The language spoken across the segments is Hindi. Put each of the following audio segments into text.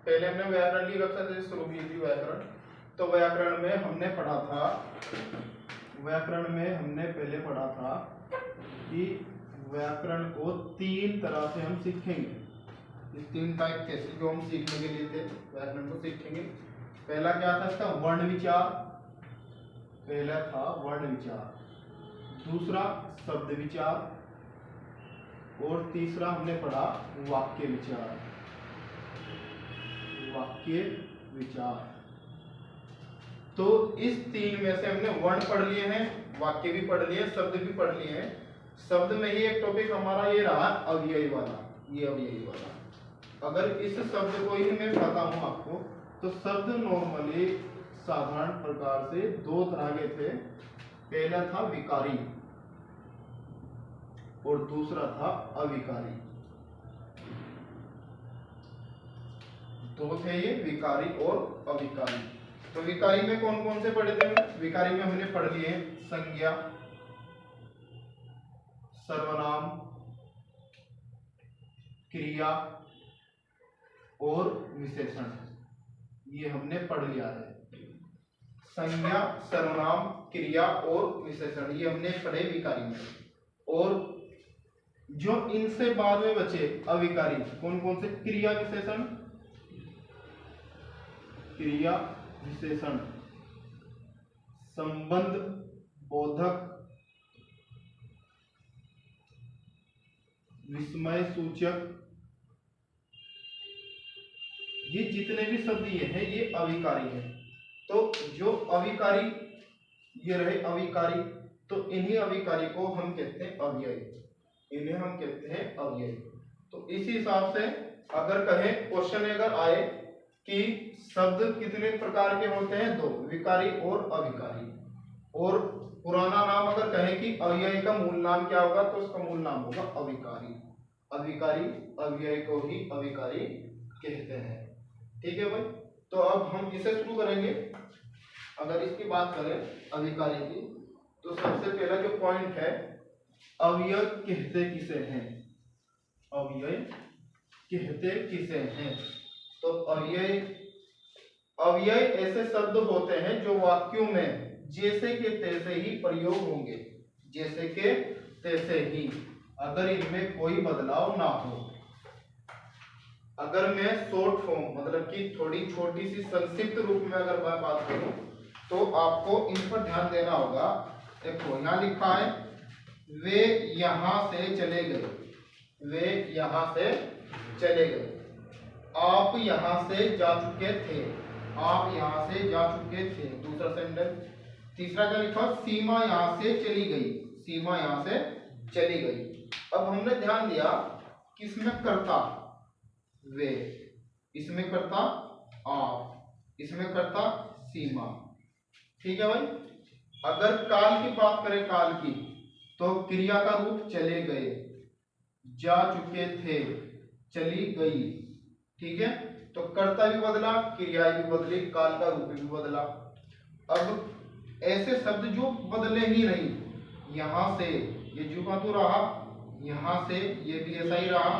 पहले हमने व्याकरण की कक्षा से शुरू की थी व्याकरण। तो व्याकरण में हमने पढ़ा था, व्याकरण में हमने पहले पढ़ा था कि व्याकरण को तीन तरह से हम सीखेंगे। इस तीन टाइप के जो हम सीखने के लिए थे व्याकरण को सीखेंगे। पहला क्या था इसका वर्ण विचार, पहला था वर्ण विचार, दूसरा शब्द विचार और तीसरा हमने पढ़ा वाक्य विचार। वाक्य विचार। तो इस तीन में से हमने वर्ण पढ़ लिए हैं, वाक्य भी पढ़ लिए, शब्द भी पढ़ लिए हैं। शब्द में ही एक टॉपिक हमारा ये रहा अव्ययी वाला, ये अव्ययी वाला। अगर इस शब्द को ही मैं बताता हूं आपको, तो शब्द नॉर्मली साधारण प्रकार से दो तरह के थे। पहला था विकारी और दूसरा था अविकारी। दो थे ये, विकारी और अविकारी। तो विकारी में कौन कौन से पढ़े थे? विकारी में हमने पढ़ लिए संज्ञा, सर्वनाम, क्रिया और विशेषण। ये हमने पढ़ लिया है। संज्ञा, सर्वनाम, क्रिया और विशेषण ये हमने पढ़े विकारी में। और जो इनसे बाद में बचे अविकारी, कौन कौन से? क्रिया विशेषण, क्रिया विशेषण, संबंध बोधक, विस्मय सूचक, ये जितने भी शब्द ये हैं ये अविकारी हैं। तो जो अविकारी ये रहे अविकारी, तो इन्हीं अविकारी को हम कहते हैं अव्ययी, इन्हें हम कहते हैं अव्ययी। तो इसी हिसाब से अगर कहें क्वेश्चन अगर आए कि शब्द कितने प्रकार के होते हैं? दो, विकारी और अविकारी। और पुराना नाम अगर कहें कि अव्ययी का मूल नाम क्या होगा, तो उसका मूल नाम होगा अविकारी। अविकारी अव्ययी को ही अविकारी कहते हैं। ठीक है भाई। तो अब हम इसे शुरू करेंगे। अगर इसकी बात करें अविकारी की, तो सबसे पहला जो पॉइंट है, अव्यय कहते किसे हैं? अव्यय कहते किसे हैं? तो अव्यय ऐसे शब्द होते हैं जो वाक्यों में जैसे के तैसे ही प्रयोग होंगे, जैसे के तैसे ही, अगर इनमें कोई बदलाव ना हो। अगर मैं शॉर्ट फॉर्म मतलब कि थोड़ी छोटी सी संक्षिप्त रूप में अगर मैं बात करूं, तो आपको इन पर ध्यान देना होगा। देखो यहां लिखा है वे यहां से चले गए, वे यहां से चले गए। आप यहां से जा चुके थे, आप यहां से जा चुके थे, दूसरा सेंटेंस। तीसरा क्या लिखा? सीमा यहां से चली गई, सीमा यहां से चली गई। अब हमने ध्यान दिया किसमें कर्ता वे, इसमें कर्ता आप, इसमें कर्ता सीमा। ठीक है भाई। अगर काल की बात करें, काल की, तो क्रिया का रूप चले गए, जा चुके थे, चली गई। ठीक है। तो कर्ता भी बदला, क्रिया भी बदली, काल का रूप भी बदला। अब ऐसे शब्द जो बदले ही नहीं, यहां से ये जो का तो रहा, यहां से ये भी ऐसा ही रहा,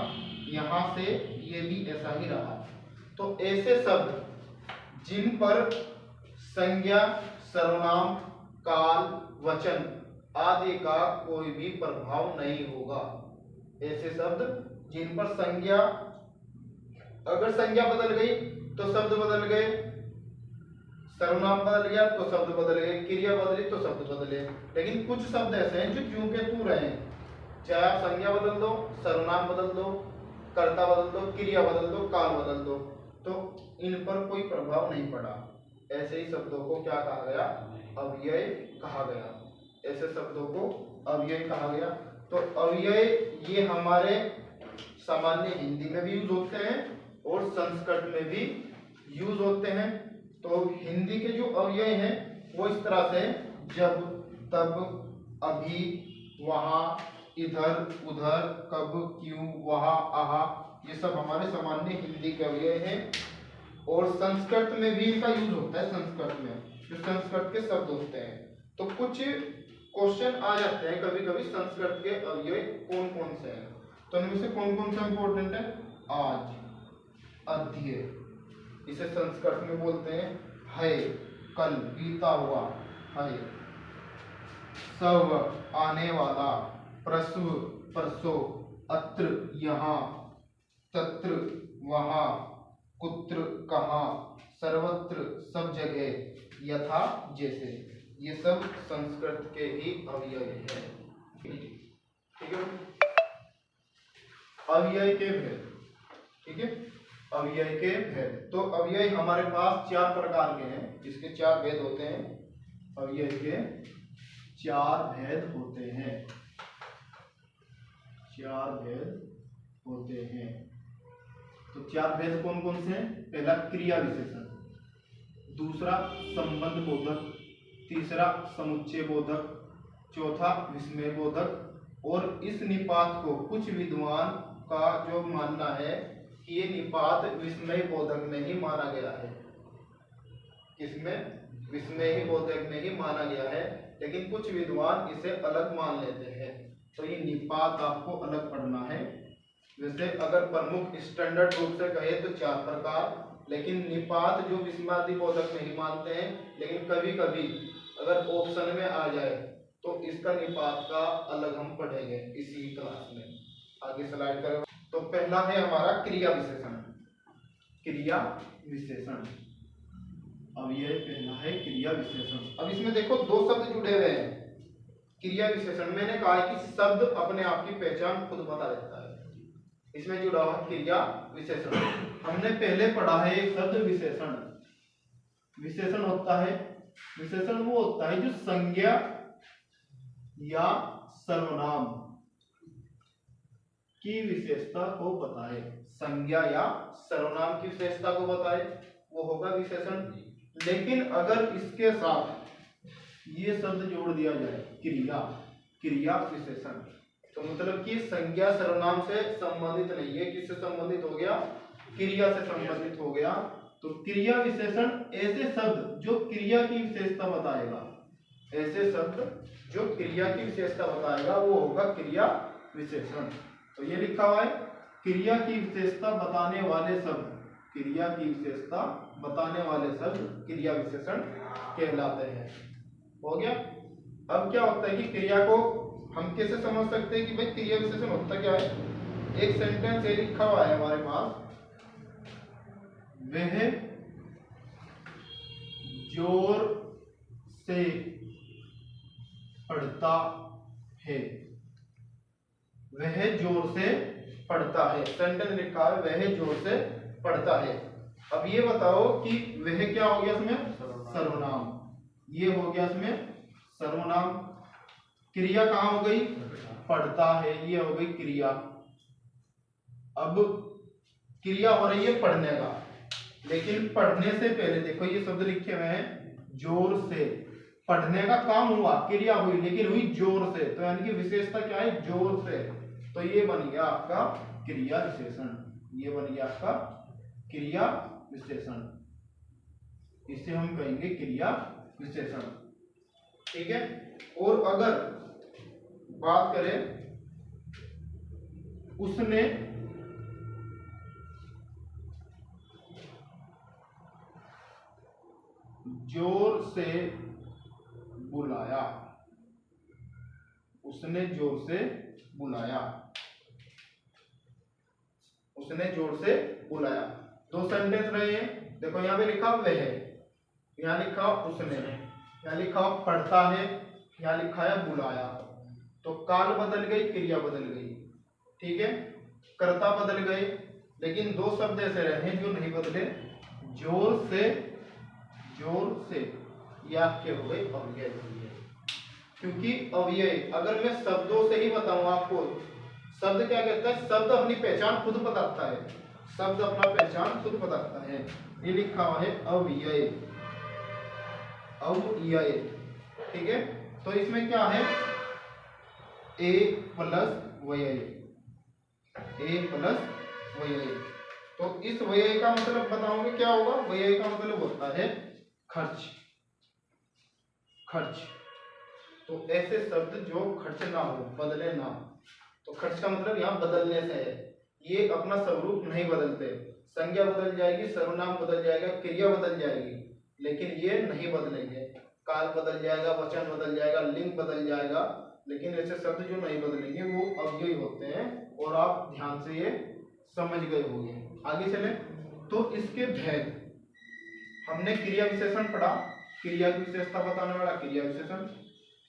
यहां से ये भी ऐसा ही रहा। तो ऐसे शब्द जिन पर संज्ञा, सर्वनाम, काल, वचन आदि का कोई भी प्रभाव नहीं होगा, ऐसे शब्द जिन पर संज्ञा, अगर संज्ञा बदल गई तो शब्द बदल गए, सर्वनाम बदल गया तो शब्द बदल गए, क्रिया बदली तो शब्द बदले। लेकिन कुछ शब्द ऐसे हैं जो ज्यों के त्यों रहे, चाहे आप संज्ञा बदल दो, सर्वनाम बदल दो, कर्ता बदल दो, क्रिया बदल दो, काल बदल दो, तो इन पर कोई प्रभाव नहीं पड़ा। ऐसे ही शब्दों को क्या कहा गया? अव्यय कहा गया। ऐसे शब्दों को अव्यय कहा गया। तो अव्यय ये हमारे सामान्य हिंदी में भी यूज होते हैं और संस्कृत में भी यूज होते हैं। तो हिंदी के जो अव्यय हैं वो इस तरह से जब, तब, अभी, वहां, इधर, उधर, कब, क्यों, वहां, आहा, ये सब हमारे सामान्य हिंदी के अव्यय हैं। और संस्कृत में भी इनका यूज होता है, संस्कृत में जो संस्कृत के शब्द होते हैं। तो कुछ क्वेश्चन आ जाते हैं कभी कभी संस्कृत के अव्यय कौन कौन से हैं। तो इनमें से कौन कौन सा इंपॉर्टेंट है? आज, अध्यय, इसे संस्कृत में बोलते हैं है, कल बीता हुआ है, सब आने वाला, प्रसव परसों, अत्र यहाँ, तत्र वहाँ, कुत्र कहाँ, सर्वत्र सब जगह, यथा जैसे। ये सब संस्कृत के ही अव्यय है। ठीक है, अव्यय के भेद। ठीक है, अव्यय के भेद। तो अव्यय हमारे पास 4 प्रकार के हैं, इसके 4 भेद होते हैं। अव्यय के 4 भेद होते हैं, 4 भेद होते हैं। तो 4 भेद कौन कौन से हैं? पहला क्रिया विशेषण, दूसरा संबंध बोधक, तीसरा समुच्चय बोधक, चौथा विस्मय बोधक। और इस निपात को कुछ विद्वान का जो मानना है कि ये निपात विस्मय बोधक में ही माना गया है, इसमें विस्मय बोधक में ही माना गया है, लेकिन कुछ विद्वान इसे अलग मान लेते हैं। तो ये निपात आपको अलग पढ़ना है। वैसे अगर प्रमुख स्टैंडर्ड रूप से कहे तो 4 प्रकार, लेकिन निपात जो विस्मयादि बोधक में ही मानते हैं, लेकिन कभी कभी अगर ऑप्शन में आ जाए तो इसका निपात का अलग हम पढ़ेंगे इसी क्लास में। आगे स्लाइड करें। तो पहला है हमारा क्रिया विशेषण, क्रिया विशेषण। अब ये पहला है क्रिया विशेषण। अब इसमें देखो 2 शब्द जुड़े हुए हैं क्रिया विशेषण। मैंने कहा है कि शब्द अपने आप की पहचान खुद बता देता है, इसमें जुड़ा हुआ क्रिया विशेषण। हमने पहले पढ़ा है एक शब्द विशेषण। विशेषण होता है, विशेषण वो होता है जो संज्ञा या सर्वनाम की विशेषता को बताए, संज्ञा या सर्वनाम की विशेषता को बताए, वो होगा विशेषण। लेकिन अगर इसके साथ ये शब्द जोड़ दिया जाए क्रिया, क्रिया विशेषण, तो मतलब कि संज्ञा सर्वनाम से संबंधित नहीं है, किससे संबंधित हो गया? क्रिया से संबंधित हो गया। तो क्रिया विशेषण ऐसे शब्द जो क्रिया की विशेषता बताएगा, ऐसे शब्द जो क्रिया की विशेषता बताएगा वो होगा क्रिया विशेषण। तो ये लिखा हुआ है क्रिया की विशेषता बताने वाले शब्द, क्रिया की विशेषता बताने वाले शब्द क्रिया विशेषण कहलाते हैं। हो गया। अब क्या होता है कि क्रिया को हम कैसे समझ सकते हैं कि भाई क्रिया विशेषण होता क्या है? एक सेंटेंस ये लिखा हुआ है हमारे पास, वह जोर से पढ़ता है, वह जोर से पढ़ता है। सेंटेंस लिखा है वह जोर से पढ़ता है। अब ये बताओ कि वह क्या हो गया इसमें? सर्वनाम। ये हो गया इसमें सर्वनाम। क्रिया कहाँ हो गई? पढ़ता है, ये हो गई क्रिया। अब क्रिया हो रही है पढ़ने का, लेकिन पढ़ने से पहले देखो ये शब्द लिखे हुए हैं जोर से। पढ़ने का काम हुआ, क्रिया हुई, लेकिन हुई जोर से, तो यानी कि विशेषता क्या है? जोर से। तो ये बन गया आपका क्रिया विशेषण, ये बन गया आपका क्रिया विशेषण। इसे हम कहेंगे क्रिया विशेषण। ठीक है। और अगर बात करें उसने जोर से बुलाया, उसने जोर से बुलाया, उसने जोर से बुलाया। 2 सेंटेंस रहे हैं। देखो यहाँ पे लिखा वह है, यहाँ लिखा उसने, यहाँ लिखा पढ़ता है, यहाँ लिखा है बुलाया। तो काल बदल गई, क्रिया बदल गई। ठीक है, कर्ता बदल गए, लेकिन 2 शब्द ऐसे रहे जो नहीं बदले, जोर से, जोर से, या के हो गए अव्यय। क्योंकि अव्यय अगर मैं शब्दों से ही बताऊं आपको, शब्द क्या कहता है? शब्द अपनी पहचान खुद बताता है, शब्द अपना पहचान खुद बताता है। ये लिखा हुआ है अव्यय, अव्यय। ठीक है, तो इसमें क्या है? ए प्लस व्यय, ए प्लस व्यय। तो इस व्यय का मतलब बताओगे क्या होगा? व्यय का मतलब होता है खर्च, खर्च। तो ऐसे शब्द जो खर्च ना हो, बदले ना। तो खर्च का मतलब यहाँ बदलने से है, ये अपना स्वरूप नहीं बदलते। संज्ञा बदल जाएगी, सर्वनाम बदल जाएगा, क्रिया बदल जाएगी, लेकिन ये नहीं बदलेंगे। काल बदल जाएगा, वचन बदल जाएगा, लिंग बदल जाएगा, लेकिन ऐसे शब्द जो नहीं बदलेंगे वो अव्ययी होते हैं, और आप ध्यान से ये समझ गए होंगे। आगे चले तो इसके भेद, हमने क्रिया विशेषण पढ़ा, क्रिया की विशेषता बताने वाला क्रिया विशेषण।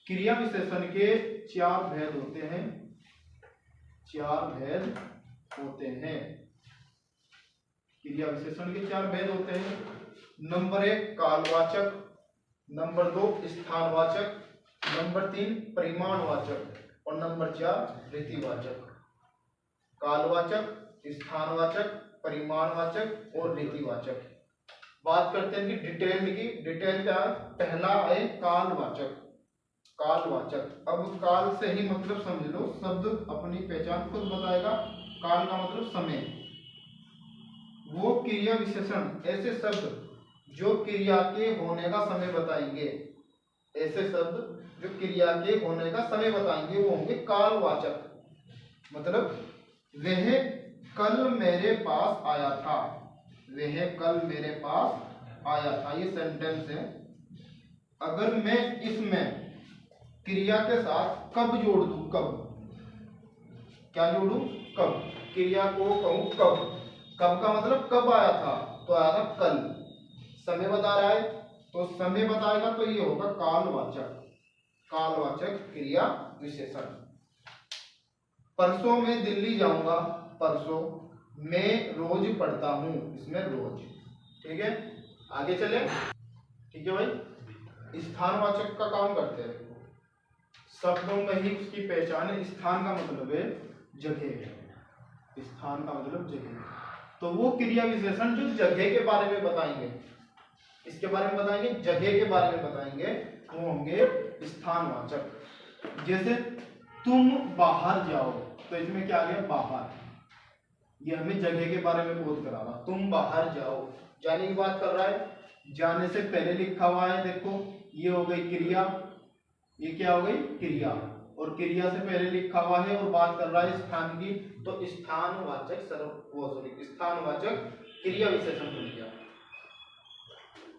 क्रिया विशेषण के 4 भेद होते हैं, 4 भेद होते हैं। क्रिया विशेषण के 4 भेद होते हैं। नंबर 1 कालवाचक, नंबर 2 स्थानवाचक, नंबर 3 परिमाणवाचक, और नंबर 4 रीतिवाचक। कालवाचक, स्थानवाचक, परिमाणवाचक और रीतिवाचक। बात करते हैं कि डिटेल की। डिटेल का पहला है कालवाचक। कालवाचक, अब काल से ही मतलब समझ लो, शब्द अपनी पहचान खुद बताएगा। काल का मतलब समय। वो क्रिया विशेषण, ऐसे शब्द जो क्रिया के होने का समय बताएंगे, ऐसे शब्द जो क्रिया के होने का समय बताएंगे वो होंगे कालवाचक। मतलब वह कल मेरे पास आया था, वह कल मेरे पास आया था, ये सेंटेंस है। अगर मैं इसमें क्रिया के साथ कब जोड़ दूं, कब, क्या जोड़ूं, कब, क्रिया को कहूं कब, कब का मतलब कब आया था, तो आया था कल। समय बता रहा है तो समय बताएगा, तो ये होगा कालवाचक। कालवाचक क्रिया विशेषण। परसों मैं दिल्ली जाऊंगा, परसों, मैं रोज पढ़ता हूं, इसमें रोज। ठीक है, आगे चले। ठीक है भाई, स्थानवाचक का काम करते हैं। शब्दों में ही उसकी पहचान है। स्थान का मतलब है जगह, स्थान का मतलब जगह। तो वो क्रिया विशेषण जो जगह के बारे में बताएंगे, इसके बारे में बताएंगे, जगह के बारे में बताएंगे, वो होंगे स्थानवाचक। जैसे तुम बाहर जाओ, तो इसमें क्या आ गया, बाहर। ये हमें जगह के बारे में बोध करा रहा। तुम बाहर जाओ, जाने की बात कर रहा है। जाने से पहले लिखा हुआ है, देखो ये हो गई क्रिया, ये क्या हो गई, क्रिया, और क्रिया से पहले लिखा हुआ है और बात कर रहा है स्थान की, तो स्थानवाचक स्थानवाचक क्रिया विशेषण बन गया।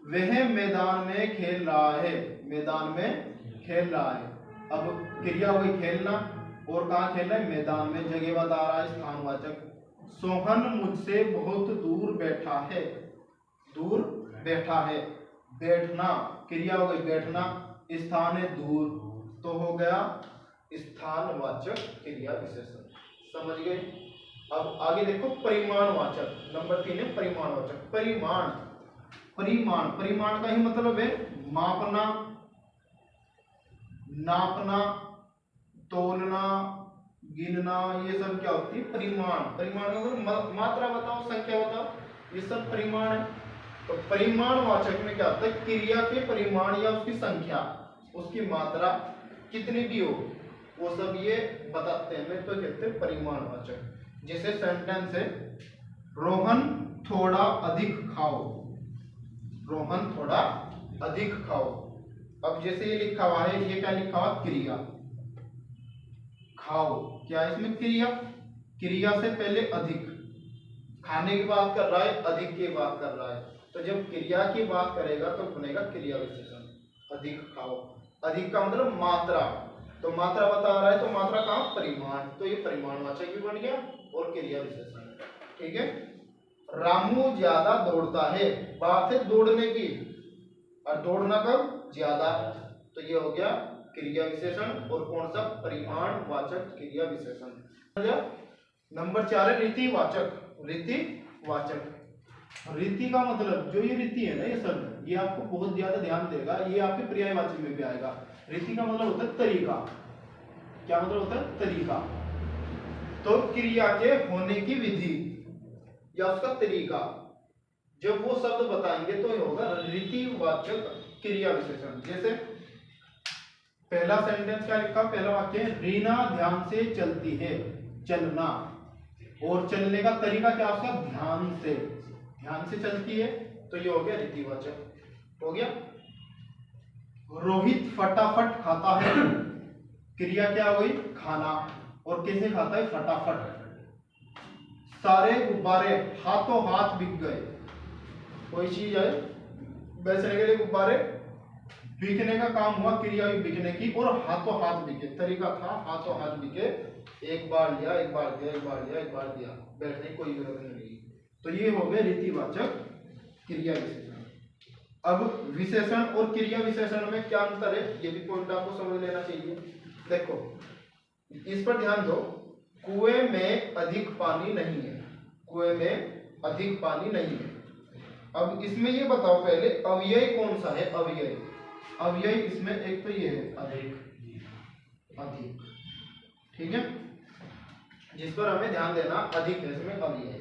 वह मैदान में खेल रहा है, मैदान में खेल रहा है। अब क्रिया हो गई खेलना, और कहाँ खेल रहा है, मैदान में, जगह बता रहा है स्थानवाचक। सोहन मुझसे बहुत दूर बैठा है, दूर बैठा है। बैठना, क्रिया हो गई बैठना, स्थान है दूर, तो हो गया स्थानवाचक क्रिया विशेषण। समझ गए। अब आगे देखो परिमाणवाचक, नंबर 3 है परिमाणवाचक। परिमाण, परिमाण, परिमाण का ही मतलब है मापना, नापना, तोलना, गिनना, ये सब क्या होती है, परिमाण। परिमाण का मतलब मात्रा बताओ, संख्या बताओ, ये सब परिमाण है। तो परिमाणवाचक में क्या होता है, क्रिया के परिमाण या उसकी संख्या, उसकी मात्रा कितनी भी हो, वो सब ये बताते हैं, मैं तो कहते हैं परिमाणवाचक। जैसे सेंटेंस है, रोहन थोड़ा अधिक खाओ, रोहन थोड़ा अधिक खाओ। अब जैसे ये लिखा हुआ है, ये क्या लिखा हुआ, क्रिया, खाओ, क्या है इसमें, क्रिया। क्रिया से पहले अधिक, खाने की बात कर रहा है, अधिक की बात कर रहा है, तो जब क्रिया की बात करेगा तो बनेगा क्रिया विशेषण, अधिक खाओ। अधिक का मतलब मात्रा, तो मात्रा बता रहा है, तो मात्रा का परिमाण, तो ये परिमाणवाचक भी बन गया और क्रिया विशेषण। ठीक है। रामू ज्यादा दौड़ता है, बात है दौड़ने की, और दौड़ना कब, ज्यादा, तो ये हो गया क्रिया विशेषण, और कौन सा, परिमाणवाचक क्रिया विशेषण। नंबर 4 है रीतिवाचक। रीतिवाचक, रीति का मतलब जो ये रीति है ना, ये शब्द, ये आपको बहुत ज्यादा ध्यान देगा, ये आपके पर्यायवाची में भी आएगा। रीति का मतलब होता है तरीका। क्या मतलब होता है, तरीका। तो क्रिया के होने की विधि या उसका तरीका, जब वो शब्द बताएंगे तो ये होगा रीतिवाचक क्रिया विशेषण। जैसे पहला सेंटेंस क्या लिखा, पहला वाक्य, रीना ध्यान से चलती है, चलना, और चलने का तरीका क्या उसका, ध्यान से, ध्यान से चलती है, तो ये हो गया रीतिवाचक। हो गया। रोहित फटाफट खाता है, क्रिया क्या हो गई, खाना, और कैसे खाता है, फटाफट। सारे गुब्बारे हाथों हाथ बिक गए। कोई चीज है बेचने के लिए गुब्बारे, बिकने का काम हुआ, क्रिया हुई बिकने की, और हाथों हाथ बिके। तरीका था हाथों हाथ बिके, एक बार लिया, एक बार दिया, एक बार लिया, एक बार दिया, बैठने की कोई जरूरत नहीं लगी। तो ये हो गए रीतिवाचक क्रिया विशेषण। अब विशेषण और क्रिया विशेषण में क्या अंतर है, ये भी पॉइंट आपको समझ लेना चाहिए। देखो इस पर ध्यान दो, कुएं में अधिक पानी नहीं है, कुएं में अधिक पानी नहीं है। अब इसमें ये बताओ पहले अव्यय कौन सा है, अव्यय, अव्यय इसमें एक तो ये है अधिक, अधिक, ठीक है, जिस पर हमें ध्यान देना, अधिक है इसमें अव्यय।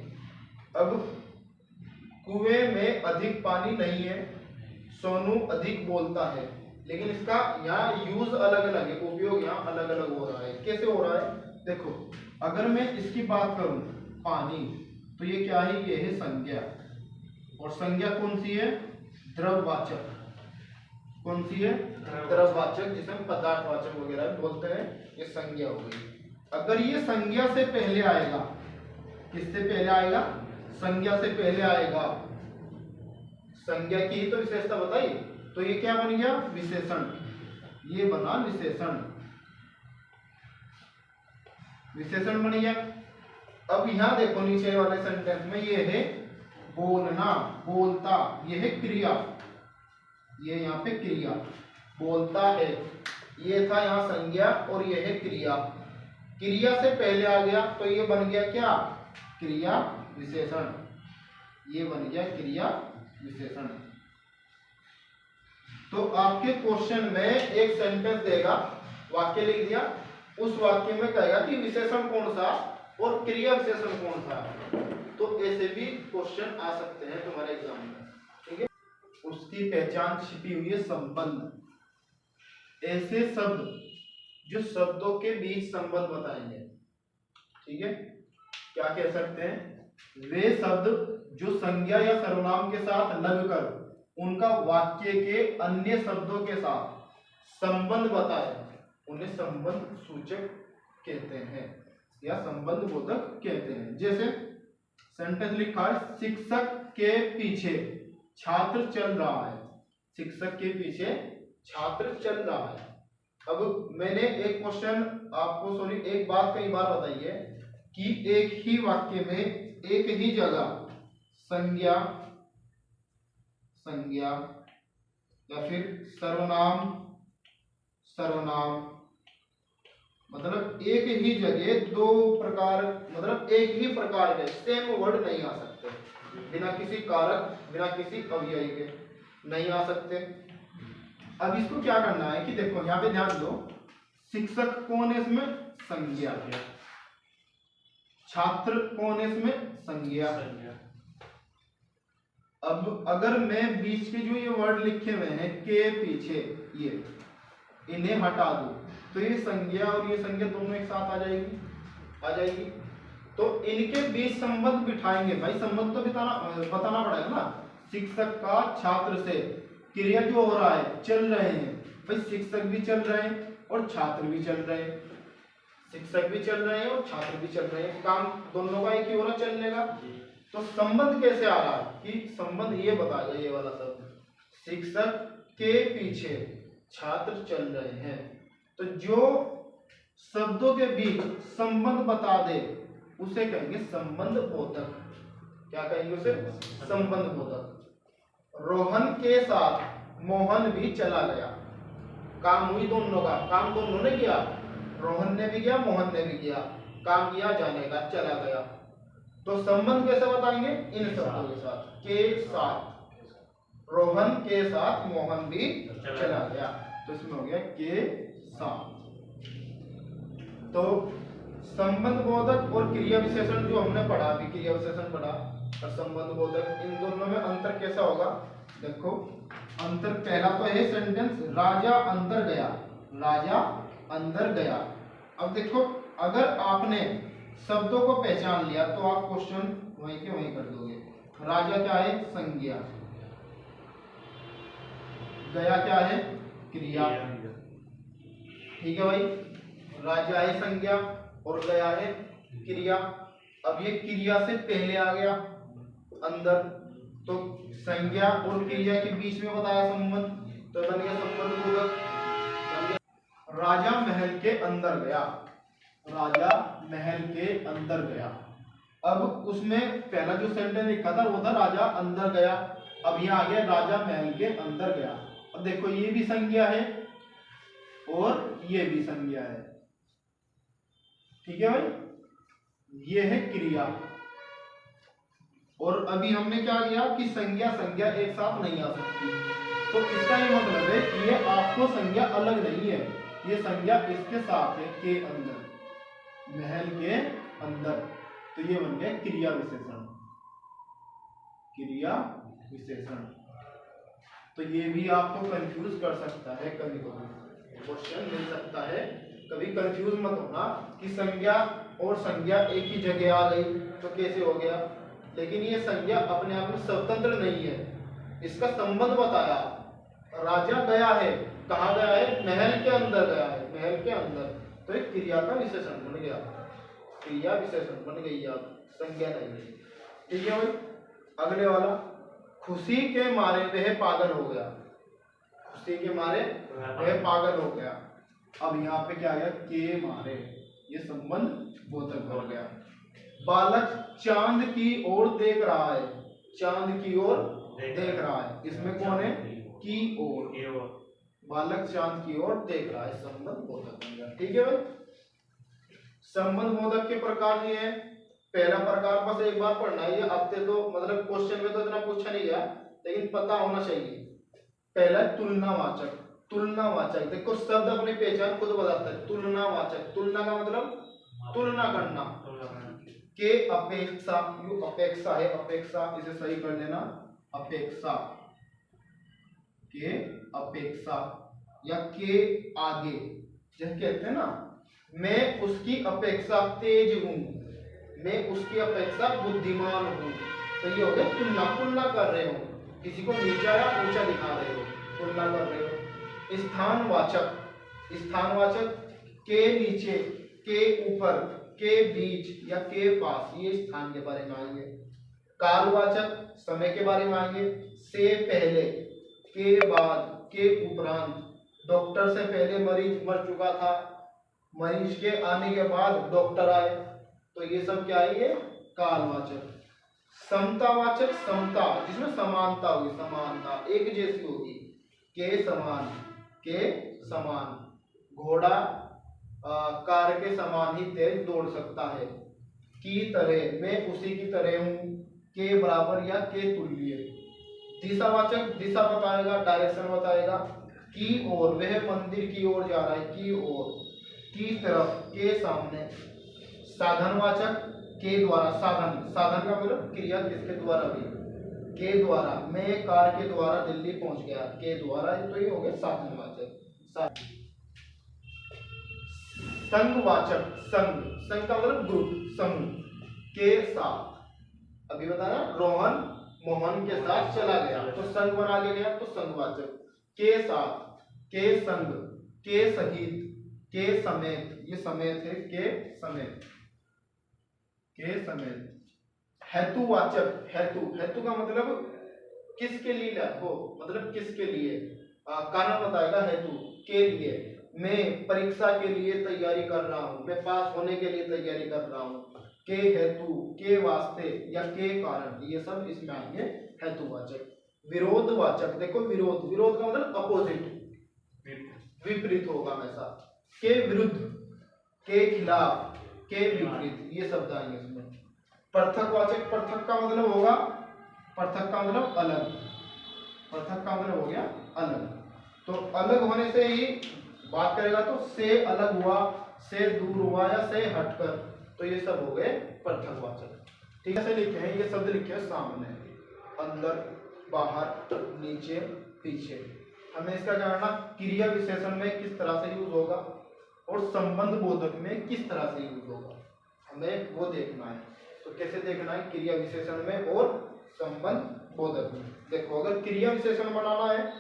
अब कुएं में अधिक पानी नहीं है, सोनू अधिक बोलता है, लेकिन इसका यहाँ यूज अलग अलग है, उपयोग यहाँ अलग अलग हो रहा है। कैसे हो रहा है, देखो अगर मैं इसकी बात करूं पानी, तो ये क्या है, ये है संज्ञा, और संज्ञा कौन सी है, द्रववाचक। कौन सी है, द्रववाचक, जिसे हम पदार्थवाचक वगैरह बोलते हैं, ये संज्ञा हो गई। अगर ये संज्ञा से पहले आएगा, किससे पहले आएगा, संज्ञा से पहले आएगा, संज्ञा की तो विशेषता बताई, तो ये क्या बन गया, विशेषण, ये बना विशेषण, विशेषण बन गया। अब यहां देखो नीचे वाले सेंटेंस में ये है बोलना, बोलता, ये है क्रिया, ये यहाँ पे क्रिया, बोलता है, ये था यहाँ संज्ञा, और ये है क्रिया। क्रिया से पहले आ गया तो ये बन गया क्या, क्रिया विशेषण, ये बन गया क्रिया विशेषण। तो आपके क्वेश्चन में एक सेंटेंस देगा, वाक्य लिख दिया, उस वाक्य में कहेगा कि विशेषण कौन सा और क्रिया विशेषण कौन सा। तो ऐसे भी क्वेश्चन आ सकते हैं तुम्हारे एग्जाम में, ठीक है। उसकी पहचान छिपी हुई है संबंध, ऐसे शब्द जो शब्दों के बीच संबंध बताएंगे, ठीक है। क्या कह सकते हैं, वे शब्द जो संज्ञा या सर्वनाम के साथ लगकर उनका वाक्य के अन्य शब्दों के साथ संबंध बताए, उन्हें संबंध सूचक कहते हैं या संबंध बोधक कहते हैं। जैसे सेंटेंस लिखा है, शिक्षक के पीछे छात्र चल रहा है, शिक्षक के पीछे छात्र चल रहा है। अब मैंने एक क्वेश्चन आपको, सॉरी एक बात कई बार बताई है कि एक ही वाक्य में एक ही जगह संज्ञा, संज्ञा या फिर सर्वनाम, सर्वनाम, मतलब एक ही जगह दो प्रकार, मतलब एक ही प्रकार के सेम वर्ड नहीं आ सकते, बिना किसी कारक, बिना किसी अव्यय के नहीं आ सकते। अब इसको क्या करना है कि देखो यहाँ पे ध्यान दो, शिक्षक कौन है इसमें, संज्ञा, छात्र कौन है इसमें, संज्ञा। अब अगर मैं बीच के जो ये वर्ड लिखे हुए हैं के पीछे, ये इन्हें हटा दूं तो ये संज्ञा और ये संज्ञा दोनों एक साथ आ जाएगी, आ जाएगी। तो इनके बीच संबंध बिठाएंगे, भाई संबंध तो बताना पड़ेगा ना। शिक्षक का छात्र से क्रिया जो हो रहा है, चल रहे हैं, भाई शिक्षक भी चल रहे हैं और छात्र भी चल रहे हैं, शिक्षक भी चल रहे हैं और छात्र भी चल रहे हैं, काम दोनों का एक ही हो रहा चलने का। तो संबंध कैसे आ रहा है कि संबंध ये बताएगा, ये वाला शब्द, शिक्षक के पीछे छात्र चल रहे हैं। तो जो शब्दों के बीच संबंध बता दे उसे कहेंगे संबंध बोधक। क्या कहेंगे उसे, संबंध बोधक। रोहन के साथ मोहन भी चला गया, काम हुई दोनों का, काम दोनों ने किया, रोहन ने भी किया, मोहन ने भी किया, काम किया, जाने का, चला गया। तो संबंध कैसे बताएंगे, इन शब्दों के साथ, के साथ, रोहन के साथ मोहन भी चला गया, तो इसमें हो गया के साथ। तो संबंध बोधक और क्रिया विशेषण जो हमने पढ़ा, अभी क्रिया विशेषण पढ़ा और संबंध बोधक, इन दोनों में अंतर कैसा होगा, देखो अंतर पहला तो है सेंटेंस, राजा अंदर गया, राजा अंदर गया। अब देखो अगर आपने शब्दों को पहचान लिया तो आप क्वेश्चन वहीं के वहीं कर दोगे। राजा क्या है, संज्ञा, गया क्या है, क्रिया, ठीक है भाई। राजा है संज्ञा और गया है क्रिया। अब ये क्रिया से पहले आ गया अंदर, तो संज्ञा और क्रिया के बीच में बताया संबंध, तो बन गया संबंध बोधक। राजा महल के अंदर गया, राजा महल के अंदर गया। अब उसमें पहला जो सेंटेंस लिखा था वो था राजा अंदर गया, अब यहाँ आ गया राजा महल के अंदर गया। अब देखो ये भी संज्ञा है और ये भी संज्ञा है, ठीक है भाई, ये है क्रिया। और अभी हमने क्या किया कि संज्ञा संज्ञा एक साथ नहीं आ सकती, तो इसका ये मतलब है कि ये आपको संज्ञा अलग नहीं है, ये संज्ञा इसके साथ है, के अंदर, महल के अंदर, तो ये बन गया क्रिया विशेषण, क्रिया विशेषण। तो ये भी आपको कंफ्यूज कर सकता है, कभी कभी क्वेश्चन मिल सकता है, कभी कंफ्यूज मत होना कि संज्ञा और संज्ञा एक ही जगह आ गई तो कैसे हो गया, लेकिन ये संज्ञा अपने आप में स्वतंत्र नहीं है, इसका संबंध बताया। राजा गया है, कहाँ गया है, महल के अंदर गया है, महल के अंदर, तो एक क्रिया का विशेषण बन गया, क्रिया विशेषण बन गई, आप संज्ञा नहीं है, ठीक है भाई। अगले वाला, खुशी के मारे वह पागल हो गया, खुशी के मारे वह पागल हो गया। अब यहाँ पे क्या आ गया, के मारे, ये संबंध बोधक हो गया। बालक चांद की ओर देख रहा है, चांद की ओर देख रहा है, इसमें कौन है, की ओर, बालक चांद की ओर देख रहा है, संबंध बोधक बन गया, ठीक है भाई। संबंध बोधक के प्रकार ये है, पहला प्रकार बस एक बार पढ़ना है, ये हफ्ते तो मतलब क्वेश्चन में तो इतना पूछा नहीं गया, लेकिन पता होना चाहिए। पहला तुलनावाचक, तुलनावाचक देखो शब्द अपनी पहचान खुद बताता है, तुलनावाचक, तुलना का मतलब तुलना करना, के अपेक्षा, यू अपेक्षा है, अपेक्षा इसे सही कर लेना, अपेक्षा, के अपेक्षा या के आगे, जैसे कहते हैं ना, मैं उसकी अपेक्षा तेज हूं, मैं उसकी अपेक्षा बुद्धिमान हूं, तो ये हो गया तुलना, तुलना कर रहे हो, किसी को नीचा या ऊंचा दिखा रहे हो, तुलना कर रहे हो। स्थानवाचक, स्थानवाचक के नीचे, के ऊपर, के बीच या के पास, ये स्थान के बारे में आएंगे। कालवाचक समय के बारे में आएंगे, से पहले, के बाद, के उपरांत, डॉक्टर से पहले मरीज मर चुका था, मरीज के आने के बाद डॉक्टर आए, तो ये सब क्या है, ये कालवाचक। समतावाचक, समता जिसमें समानता होगी, समानता एक जैसी होगी, के समान, के समान, घोड़ा कार के समान ही तेज दौड़ सकता है, की तरह, मैं उसी की तरह हूं, के बराबर या के तुल्य। दिशावाचक दिशा बताएगा, डायरेक्शन बताएगा, की ओर, वह मंदिर की ओर जा रहा है, की ओर, की तरफ, के सामने। साधनवाचक के द्वारा, साधन, साधन का मतलब क्रिया किसके द्वारा भी, के द्वारा, मैं कार के द्वारा दिल्ली पहुंच गया, के द्वारा, तो ये हो गया साधनवाचक। संघवाचक, संघ, संघ का मतलब ग्रुप, समूह, के साथ, अभी बताया रोहन मोहन के साथ चला गया तो संघ बना के गया, तो संघवाचक। के साथ, के संग, के सहित, के समेत, ये समेत है, के समेत, के समेत। हेतुवाचक, हेतु, हेतु का मतलब किसके लिए हो, मतलब किसके लिए, कारण बताएगा, हेतु के लिए, मैं परीक्षा के लिए तैयारी कर रहा हूँ, मैं पास होने के लिए तैयारी कर रहा हूँ, के हेतु, के वास्ते या के कारण, ये सब इसमें आएंगे हेतुवाचक। विरोधवाचक, देखो विरोध, विरोध का मतलब अपोजिट, विपरीत होगा हमेशा, के विरुद्ध, के खिलाफ, के विपरीत, ये शब्द आएंगे इसमें। पृथकवाचक, पृथक का मतलब होगा, पृथक का मतलब अलग, पृथक का मतलब हो गया अलग, तो अलग होने से ही बात करेगा, तो से अलग हुआ, से दूर हुआ या से हटकर, तो ये सब हो गए पृथकवाचक। ठीक है, लिखे हैं ये शब्द, लिखे हैं सामने, अंदर, बाहर, नीचे, पीछे। हमें इसका जानना क्रिया विशेषण में किस तरह से यूज होगा और संबंध बोधक में किस तरह से यूज होगा, हमें वो देखना है। तो कैसे देखना है, क्रिया विशेषण में और संबंध बोधक में। देखो अगर क्रिया विशेषण बनाना है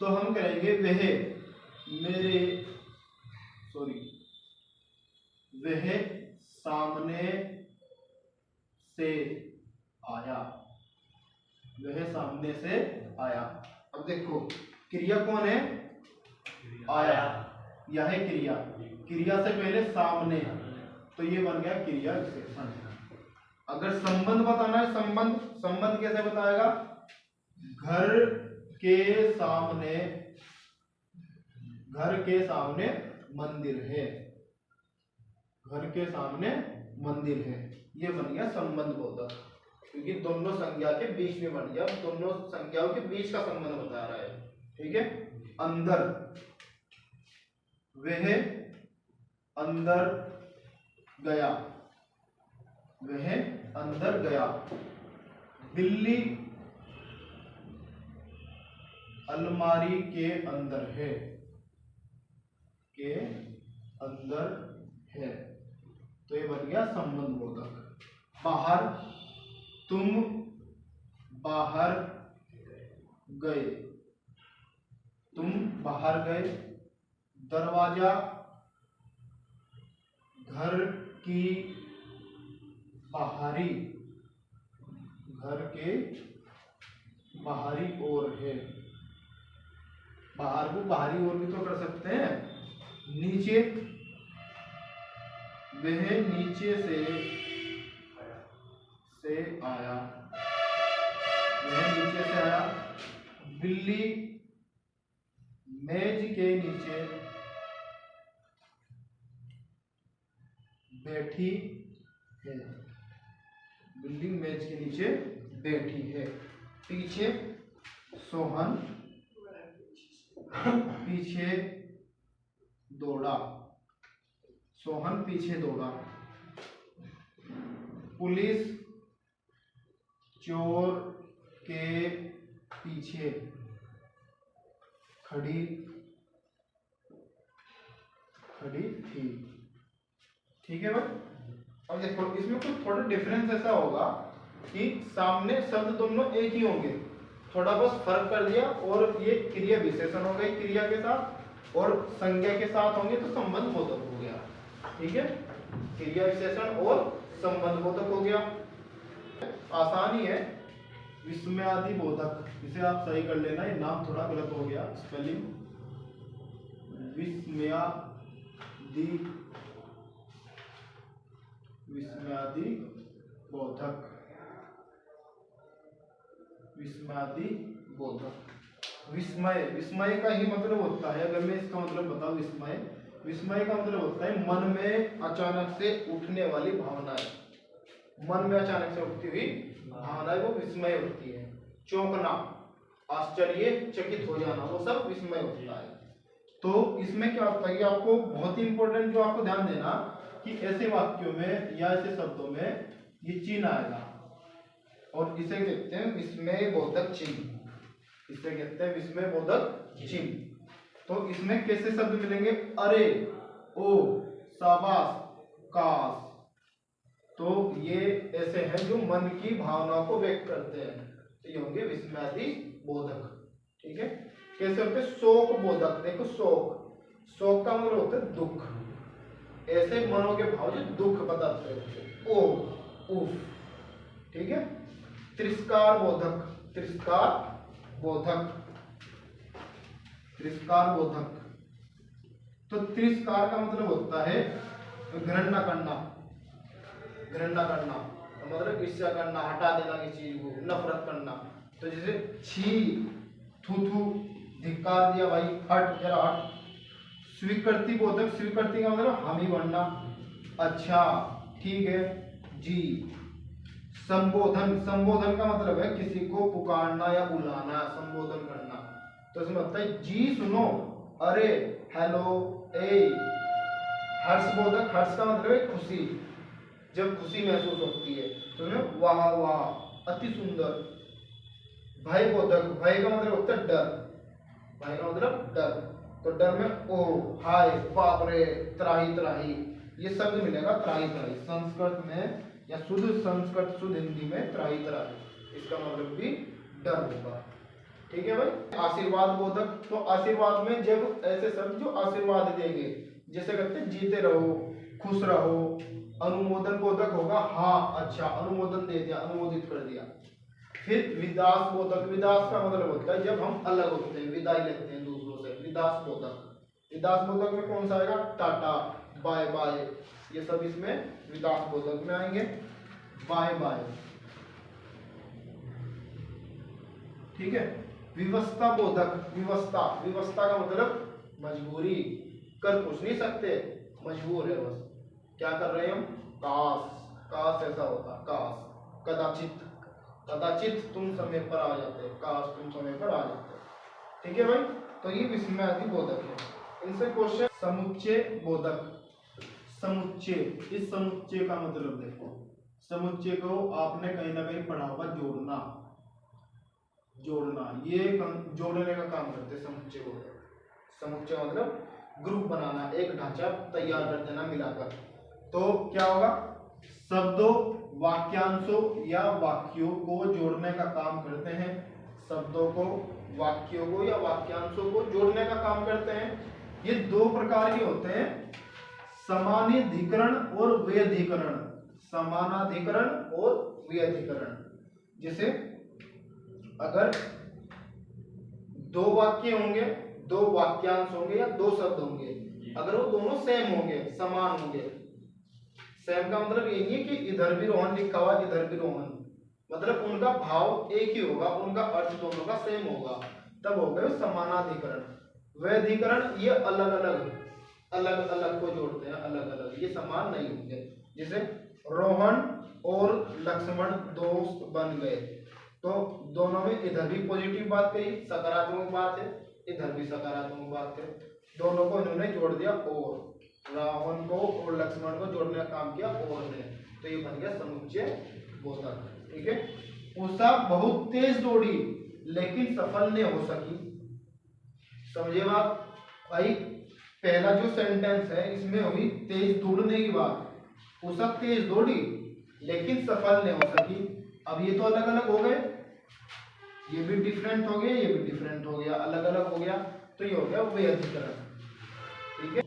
तो हम करेंगे वह मेरे, सॉरी, वह सामने से आया, वह सामने से आया। अब देखो क्रिया कौन है, आया, यह है क्रिया, क्रिया से पहले सामने, तो ये बन गया क्रिया विशेषण। अगर संबंध बताना है, संबंध, संबंध कैसे बताएगा, घर के सामने, घर के सामने मंदिर है, घर के सामने मंदिर है, ये बन गया संबंध बोधक, क्योंकि दोनों संज्ञा के बीच में बन गया, दोनों संज्ञाओं के बीच का संबंध बता रहा है। ठीक है। अंदर, वह अंदर गया, वह अंदर गया। बिल्ली अलमारी के अंदर है, के अंदर है, तो ये बन गया संबंध बोधक। बाहर, तुम बाहर गए, तुम बाहर गए। दरवाजा घर की बाहरी, घर के बाहरी ओर है, बाहर को बाहरी ओर भी तो कर सकते हैं। नीचे, वह नीचे से आया, वह नीचे से आया। बिल्ली मेज के नीचे बैठी है, बिल्ली मेज के नीचे बैठी है। पीछे सोहन पीछे दौड़ा, सोहन पीछे दौड़ा। पुलिस चोर के पीछे खड़ी थी। ठीक है भाई। अब देखो इसमें कुछ थोड़ा डिफरेंस ऐसा होगा कि सामने शब्द दोनों एक ही होंगे, थोड़ा बस फर्क कर दिया, और ये क्रिया विशेषण हो गई क्रिया के साथ, और संज्ञा के साथ होंगे तो संबंध बोधक हो गया। ठीक है, क्रिया विशेषण और संबंध बोधक हो गया। आसानी है, विस्मयादि बोधक, इसे आप सही कर लेना, ये नाम थोड़ा गलत हो गया स्पेलिंग, विस्मयादि, विस्मयादि बोधक, विस्मयादि बोधक। विस्मय, विस्मय का ही मतलब होता है, अगर मैं इसका मतलब बताऊं, विस्मय, विस्मय का मतलब होता है मन में अचानक से उठने वाली भावनाएं, मन में अचानक से उठती हुई भावनाएं वो विस्मय होती है। चौंकना, आश्चर्य, चकित हो जाना, वो सब विस्मय होता है। तो इसमें क्या होता है कि आपको बहुत ही इंपॉर्टेंट जो आपको ध्यान देना कि ऐसे वाक्यों में या ऐसे शब्दों में ये चिन्ह आएगा, और इसे कहते हैं विस्मय बोधक चिन्ह, इसे कहते हैं विस्मय बोधक चिन्ह। तो इसमें कैसे शब्द मिलेंगे, अरे, ओ, शाबाश, काश, तो ये ऐसे हैं जो मन की भावनाओं को व्यक्त करते हैं, तो ये होंगे विस्मयादि बोधक। ठीक है। कैसे होते हैं, शोक बोधक, देखो शोक, शोक का मतलब होता है दुख, ऐसे मनों के भाव जो दुख बताते हैं, ओ, उफ। ठीक है। तिरस्कार बोधक, तिरस्कार बोधक, तिरस्कार बोधक। तो तिरस्कार का मतलब होता है घृणा करना, घृणा करना मतलब ईर्ष्या करना, हटा देना किसी चीज को, नफरत करना। तो जैसे छी, थू थू, धिक्कार दिया भाई, हट जरा हट। स्वीकृति बोधक, स्वीकृति का मतलब हामी भरना, अच्छा, ठीक है, जी। संबोधन, संबोधन का मतलब है किसी को पुकारना या बुलाना, संबोधन करना। तो इसमें होता है जी सुनो, अरे, हेलो, ए। हर्षबोधक, हर्ष का मतलब है खुशी, जब खुशी महसूस होती है तो वाह वाह, अति सुंदर। भय बोधक, भय का मतलब होता है डर, भय का मतलब डर, तो डर में ओ, हाय, बाप रे, त्राही त्राही, ये शब्द मिलेगा त्राही त्राही संस्कृत में, या शुद्ध संस्कृत शुद्ध हिंदी में त्राही त्राही, इसका मतलब भी डर होगा। ठीक है भाई। आशीर्वाद बोधक, तो आशीर्वाद में जब ऐसे शब्द जो आशीर्वाद देंगे, जैसे कहते हैं जीते रहो, खुश रहो, अनुमोदन बोधक होगा हाँ अच्छा, अनुमोदन दे दिया, अनुमोदित कर दिया। फिर विदास बोधक, विदास का मतलब होता है जब हम अलग होते हैं, विदाई लेते हैं दूसरों से, विदास बोधक। विदास बोधक में कौन सा आएगा, टाटा, बाय बाय, ये सब इसमें विदास बोधक में आएंगे, बाय बाय। ठीक है। विवस्ता बोधक, विवस्ता, विवस्ता का मतलब मजबूरी, कर कुछ नहीं सकते, मजबूर है बस, क्या कर रहे हैं हम, काश, काश ऐसा होता, काश, कदाचित, कदाचित तुम समय पर आ जाते, काश तुम समय पर आ जाते। ठीक है भाई, तो ये विस्मयादि बोधक है। इनसे क्वेश्चन, समुच्चय बोधक, समुच्चय, इस समुच्चय का मतलब देखो, समुच्चय को आपने कहीं ना कहीं पढ़ा होगा, जोड़ना, जोड़ना, ये जोड़ने का काम करते समुच्चय बोधक। समुच्चय मतलब ग्रुप बनाना, एक ढांचा तैयार कर देना मिलाकर। तो क्या होगा, शब्दों, वाक्यांशों या वाक्यों को जोड़ने का काम करते हैं, शब्दों को, वाक्यों को या वाक्यांशों को जोड़ने का काम करते हैं। ये दो प्रकार के होते हैं, समानाधिकरण और व्यधिकरण, समानाधिकरण और व्यधिकरण। जैसे अगर दो वाक्य होंगे, दो वाक्यांश होंगे या दो शब्द होंगे, अगर वो दोनों सेम होंगे, समान होंगे, सेम का मतलब ये नहीं है कि इधर भी रोहन लिखा हुआ इधर भी रोहन, मतलब उनका भाव एक ही होगा, उनका अर्थ दोनों का सेम होगा, तब हो गए समानाधिकरण। व्यधिकरण ये अलग अलग, अलग अलग को जोड़ते हैं, अलग अलग, ये समान नहीं होंगे। जैसे रोहन और लक्ष्मण दोस्त बन गए, तो दोनों में इधर भी पॉजिटिव बात कही, सकारात्मक बात है, इधर भी सकारात्मक बात है, दोनों को इन्होंने जोड़ दिया, और रावण को और लक्ष्मण को जोड़ने का काम किया और ने, तो ये बन गया समुच्चय बोधक। ठीक है। उषा बहुत तेज दौड़ी लेकिन सफल नहीं हो सकी, समझे बात भाई, पहला जो सेंटेंस है इसमें हुई तेज दौड़ने की बात, उषा तेज दौड़ी लेकिन सफल नहीं हो सकी। अब ये तो अलग अलग हो गए, ये भी डिफरेंट हो गया, ये भी डिफरेंट हो गया, अलग अलग हो गया, तो ये हो गया व्यधिकरण। ठीक है।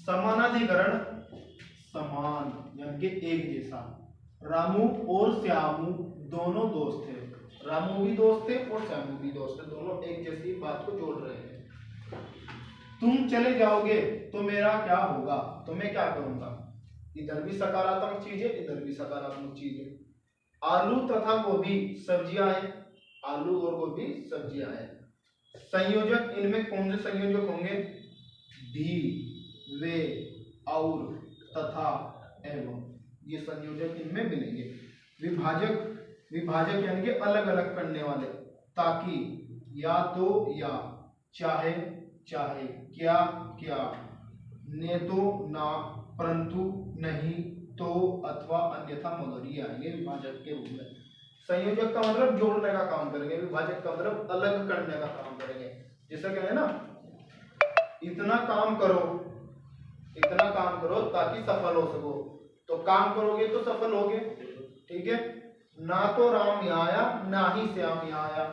समानाधिकरण, समान यानी कि एक जैसा। रामू और श्यामू दोनों दोस्त थे, रामू भी दोस्त थे और श्यामू भी दोस्त थे, दोनों एक जैसी बात को जोड़ रहे हैं। तुम चले जाओगे तो मेरा क्या होगा, तो मैं क्या करूंगा, इधर भी सकारात्मक चीज है, इधर भी सकारात्मक चीज है। आलू तथा गोभी सब्जियां हैं, आलू और गोभी सब्जियां हैं। संयोजक, इनमें कौन से संयोजक होंगे, भी, वे, और, तथा, एवं, ये संयोजक इनमें मिलेंगे। विभाजक, विभाजक यानी कि अलग अलग करने वाले, ताकि, या तो या, चाहे चाहे, क्या क्या, ने तो ना, परंतु नहीं, तो, अथवा, अन्यथा, मगर, ये आएंगे विभाजक के रूप में। संयोजक का मतलब जोड़ने का काम करेंगे, विभाजक का मतलब अलग करने का काम करेंगे। जैसा कहें ना, इतना काम करो, इतना काम करो ताकि सफल हो सको, तो काम करोगे तो सफल होगे। ठीक है। ना तो राम यहाँ आया ना ही श्याम यहाँ आया,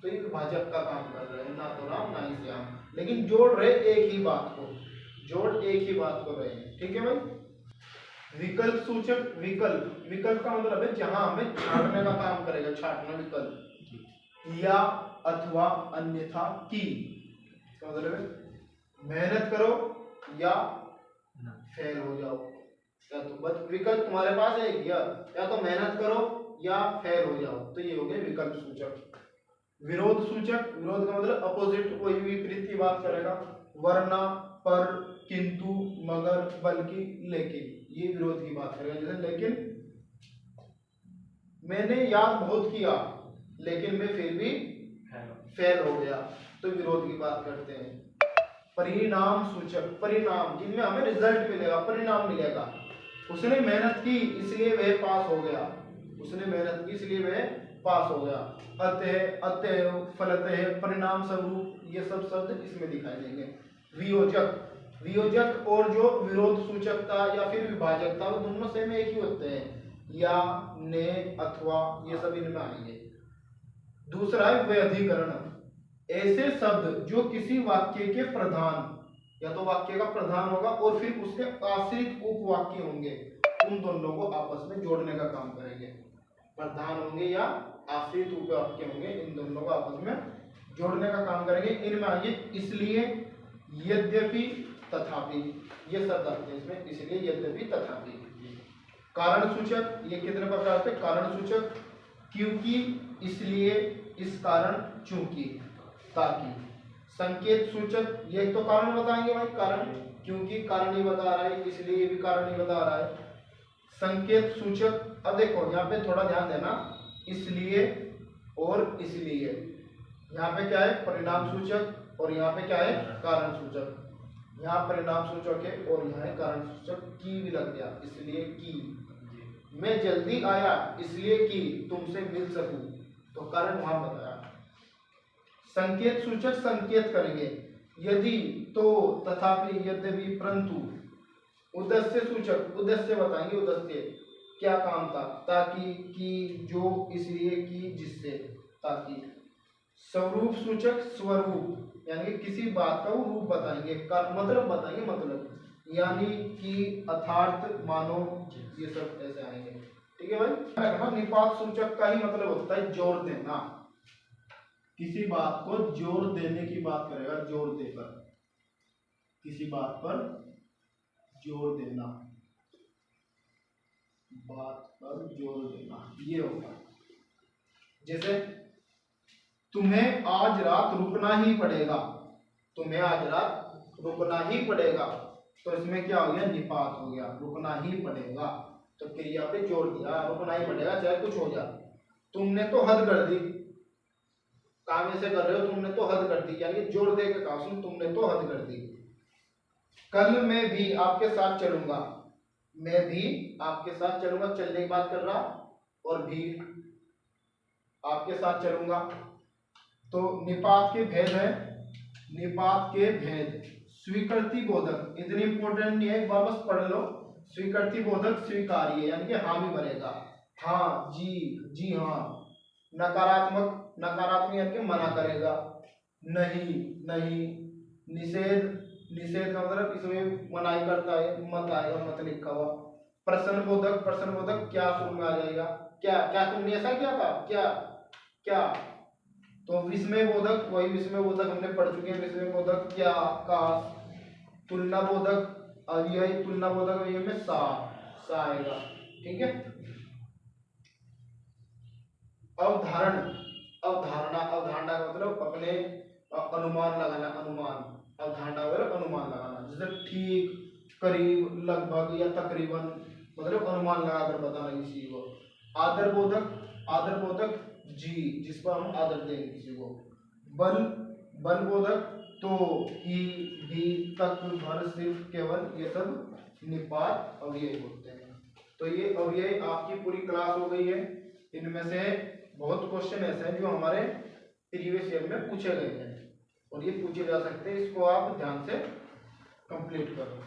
तो ये विभाजक का काम कर रहे हैं, ना तो राम ना ही श्याम, लेकिन जोड़ रहे एक ही बात को, जोड़ एक ही बात कर रहे हैं। ठीक है भाई। विकल्प सूचक, विकल्प, विकल्प का मतलब है जहां हमें छांटने का काम करेगा, छांटना विकल्प, या, अथवा, अन्यथा, की, इसका मतलब है मेहनत करो या फेल हो जाओ, या तो बस विकल्प तुम्हारे पास है, या तो मेहनत करो या फेल हो जाओ, तो ये हो गए विकल्प सूचक। विरोध सूचक, विरोध का मतलब अपोजिट, कोई विपरीत की बात करेगा, वरना, पर, किंतु, मगर, बल्कि, लेकिन, ये विरोध की बात करेगा। जैसे लेकिन, मैंने याद बहुत किया लेकिन मैं फिर भी फेल हो गया, तो विरोध की बात करते हैं। परिणाम सूचक, परिणाम जिनमें हमें रिजल्ट मिलेगा, परिणाम मिलेगा, उसने मेहनत की इसलिए वह पास हो गया, उसने मेहनत की इसलिए वह पास हो गया। अतः, अतएव, फलतः, परिणाम स्वरूप, ये सब शब्द इसमें दिखाई देंगे। वियोजक, वियोजक और जो विरोध सूचकता या फिर विभाजकता, वो दोनों सेम एक ही होते हैं, या, ने, अथवा, ये सब इनमें आएंगे। दूसरा है व्यधिकरण, ऐसे शब्द जो किसी वाक्य के प्रधान, या तो वाक्य का प्रधान होगा और फिर उसके आश्रित उपवाक्य होंगे, उन दोनों को आपस में जोड़ने का काम करेंगे। प्रधान होंगे या आश्रित उपवाक्य होंगे, इन दोनों को आपस में जोड़ने का काम करेंगे। इनमें आइए इसलिए, यद्यपि, तथापि, ये शब्द आते हैं इसमें, इसलिए, यद्यपि, तथापि। कारण सूचक, ये कितने प्रकार के कारण सूचक, क्योंकि, इसलिए, इस कारण, चूंकि, ताकि। संकेत सूचक, ये तो कारण बताएंगे भाई, कारण, क्योंकि कारण ही बता रहा है, इसलिए भी कारण ही बता रहा है। संकेत सूचक, अब देखो यहाँ पे थोड़ा ध्यान देना, इसलिए और इसलिए, यहाँ पे क्या है परिणाम सूचक और यहाँ पे क्या है कारण सूचक। यहाँ परिणाम सूचक है और यहाँ है कारण सूचक। की भी लग गया, इसलिए की। मैं जल्दी आया इसलिए कि तुमसे मिल सकूं, तो कारण वहां बताया। संकेत सूचक संकेत करेंगे, यदि, तो, तथापि, यद्यपि, परंतु। उद्देश्य सूचक उद्देश्य बताएंगे, उद्देश्य क्या काम था, ताकि, कि, जो, इसलिए, कि, जिससे, ताकि। स्वरूप सूचक स्वरूप यानी किसी बात का वो रूप बताएंगे, मतलब बताएंगे, मतलब यानी कि, अर्थात, मानो, ये सब ऐसे आएंगे। ठीक है भाई। निपात सूचक का ही मतलब होता है जोर देना, किसी बात को जोर देने की बात करेगा, जोर देकर किसी बात पर जोर देना, बात पर जोर देना, ये होगा। जैसे तुम्हें आज रात रुकना ही पड़ेगा, तुम्हें आज रात रुकना ही पड़ेगा, तो इसमें क्या हो गया निपात हो गया, रुकना ही पड़ेगा, तो क्रिया पे जोर दिया, रुकना ही पड़ेगा चाहे कुछ हो जाए। तुमने तो हद कर दी, काम ऐसे कर रहे हो, तुमने तो हद कर दी, यानी जोर दे के कहा, सुन तुमने तो हद कर दी। कल मैं भी आपके साथ चलूंगा, मैं भी आपके साथ चलूंगा, चलने की बात कर रहा, और भी आपके साथ चलूंगा। तो निपात के भेद है, निपात के भेद। स्वीकृति बोधक, इतनी इंपॉर्टेंट नहीं है, एक बार बस पढ़ लो। स्वीकृति बोधक स्वीकार्य यानी कि हाँ भी बनेगा, हाँ, जी, जी हाँ। नकारात्मक, नकारात्मक यानी कि मना करेगा, नहीं, नहीं। निषेध, निषेध का मतलब इसमें मनाही करता है, मत आएगा, मत लिखा हुआ। प्रश्न बोधक, प्रश्न बोधक क्या शुरू में आ जाएगा, क्या, क्या तुमने ऐसा किया था, क्या, क्या। तो विस्मय बोधक, वही विस्मय बोधक हमने पढ़ चुके हैं, विस्मय बोधक क्या, का। तुलना बोधक, और यही तुलना बोधक ये में सा आएगा। ठीक है। अवधारण, अवधारणा, अवधारणा का मतलब अपने अनुमान लगाना, अनुमान, अवधारणा मतलब अनुमान लगाना, जैसे ठीक, करीब, लगभग या तकरीबन, मतलब अनुमान लगाकर बताना किसी को। आदर बोधक, आदर बोधक जी, जिस पर हम आदर देंगे किसी को। बल, बल बोधक तो, ही, भी, तक, भर, सिर्फ, केवल, ये सब निपात अव्यय होते हैं। तो ये अव्यय आपकी पूरी क्लास हो गई है। इनमें से बहुत क्वेश्चन ऐसे हैं जो हमारे प्रीवियस ईयर में पूछे गए हैं और ये पूछे जा सकते हैं, इसको आप ध्यान से कंप्लीट करो।